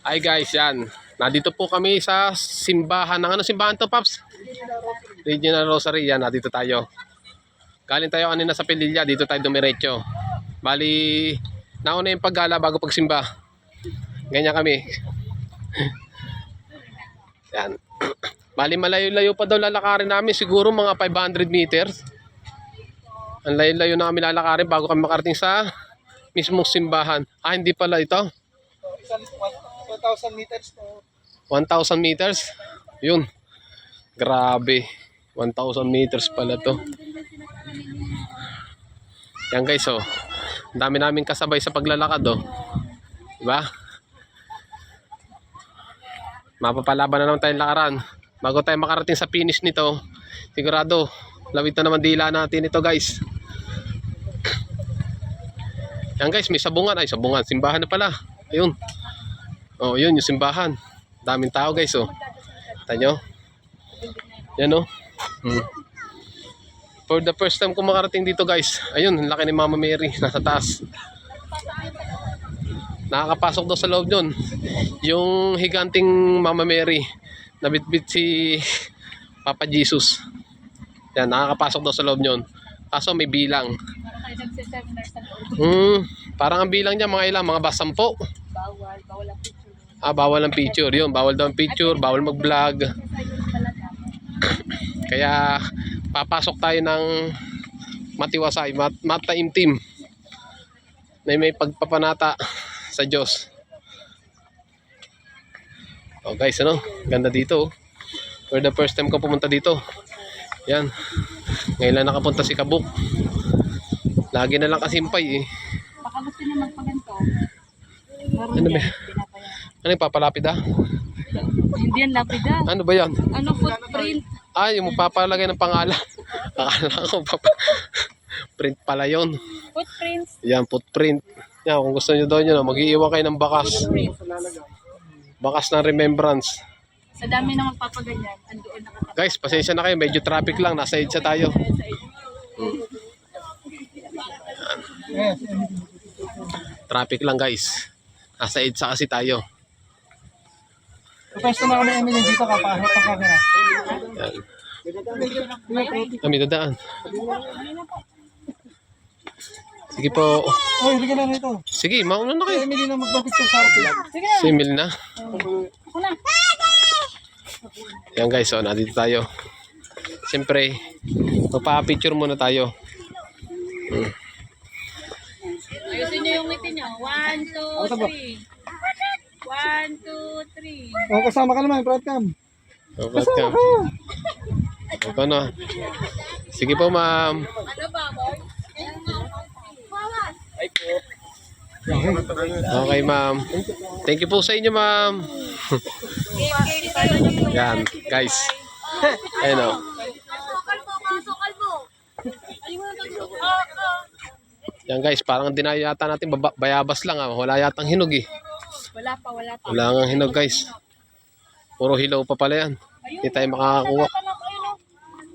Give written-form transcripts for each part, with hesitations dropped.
Hi guys, yan. Nandito po kami sa simbahan. Ng ano simbahan to, Paps? Regional Rosary. Yan, nandito tayo. Galing tayo kanina sa Pililla. Dito tayo dumiretso. Bali, nauna yung paggala bago pagsimba. Ganyan kami. Yan. Bali, malayo-layo pa daw lalakarin namin. Siguro mga 500 meters. Ang layo-layo na kami lalakarin bago kami makarating sa mismong simbahan. Ah, hindi pala ito. 1,000 meters to. 1,000 meters? Yun. Grabe. 1,000 meters pala to. Yan guys, oh. Ang dami namin kasabay sa paglalakad, oh. Diba? Mapapalaban na naman tayong lakaran. Bago tayo makarating sa finish nito, sigurado, lawit na naman dila natin ito, guys. Yan guys, may sabungan. Ay, sabungan. Simbahan na pala. Ayun. Oh, yun yung simbahan. Daming tao guys, oh. Kita nyo? Yan, oh. For the first time ko makarating dito guys. Ayun, ang laki ni Mama Mary. Nasa taas. Nakakapasok daw sa loob yun. Yung higanting Mama Mary. Nabitbit si Papa Jesus. Yan, nakakapasok daw sa loob yun. Kaso may bilang. Parang ang bilang niya mga ilang, mga 10. Bawal ang picture. Ah, bawal ang picture. Yun, bawal daw ang picture, bawal mag-vlog. Kaya papasok tayo ng matiwasay, mataimtim. Na may pagpapanata sa Diyos. Oh guys, ano? Ganda dito. For the first time ko pumunta dito. Yan. Ngayon lang nakapunta si Kabuk. Lagi na lang kasimpay eh. Baka gusto niya magpaganto. Ano ba? Ano yung papalapid ah? Hindi yan lapida. Ano ba yan? Ano footprint? Ah, yung papalagay ng pangalan. Akala ko print pala yun. Footprints. Yan, footprint. Yan, kung gusto nyo daw nyo, mag-iiwan kayo ng bakas. Bakas ng remembrance. Sa dami na magpapaganyan, andoon nakatapat. Guys, pasensya na kayo. Medyo traffic lang. Nasa EDSA tayo. Traffic lang guys. Nasa EDSA kasi tayo. Pwesto na kami Emily dito ka, pakahot ang camera. Yan. Kami dadaan. Sige po. Oy, bigyan na rito. Sige, mauna na kayo. Emily na magpapicture sa atin. Sige. Si Emil na. Ako na. Yan guys, so nandito tayo. Siyempre, magpa-picture muna tayo. Ayusin niyo yung ngiti niyo. 1, 2, 3. 1, 2, 3. Oh, kasama ka naman, Pratcam. Kasama ka. Ano? Sige po, ma'am. Ano ba, boy? Okay, ma'am. Thank you po sa inyo, ma'am. Yan, guys. Ayun o. Yan guys, parang dinayo yata natin bayabas lang ah. Wala yatang hinog eh. Wala pa. Wala nga hinog guys. Puro hilaw pa pala yan. Hindi tayo makakakuha.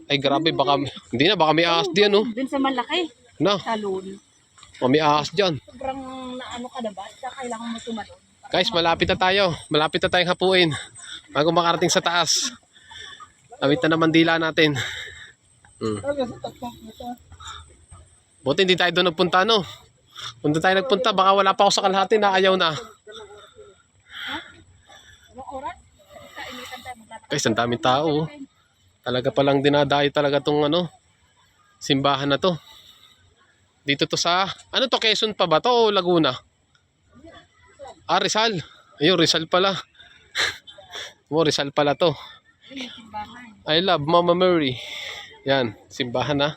Ay grabe, baka hindi na, baka may ahas diyan oh. Dun sa malaki. Na, Talon. baka may ahas diyan. Sobrang naano ka na ba? Kailangan mo tumalon. Guys, malapit na tayo. Malapit na tayong hapuin. Bago makarating sa taas. Awit na naman dila natin. Buti hindi tayo doon nagpunta, no? Kung doon tayo nagpunta, baka wala pa ako sa kalahati na ayaw na. Anong oras? Kainitan tayo maglalakad. Guys, ang daming tao. Talaga palang dinadayo talaga tong ano, simbahan na to. Dito to sa, ano to, Quezon pa ba to o Laguna? Ah, Rizal. Ayun, Rizal pala. Rizal pala to. I love Mama Mary. Yan, simbahan na.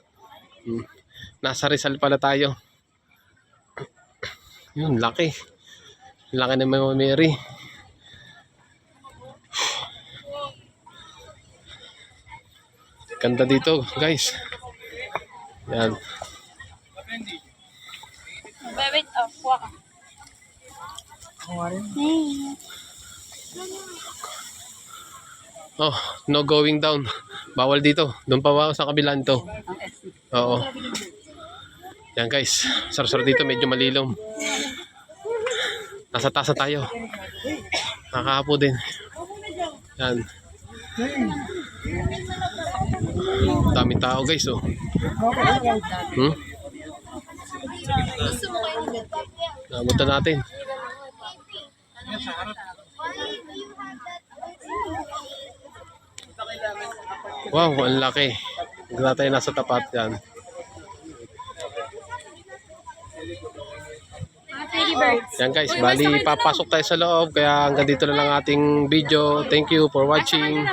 Nasa Rizal pala tayo. Yun, laki. Laki ng Mama Mary. Ganda dito, guys. Yan. Wait, kuha ka. Oh, no going down. Bawal dito. Doon pa ba sa kabila nito? Ang SC. Oo. Yan guys. Sarap dito. Medyo malilom. Nasa taas na tayo. Nakakapo din. Yan. Daming tao guys, oh. Hmm? Nabutan natin. Wow, ang laki. Hindi na tayo nasa tapat yan. Pretty birds. Yan guys, bali papasok tayo sa loob. Kaya hanggang dito na lang ating video. Thank you for watching.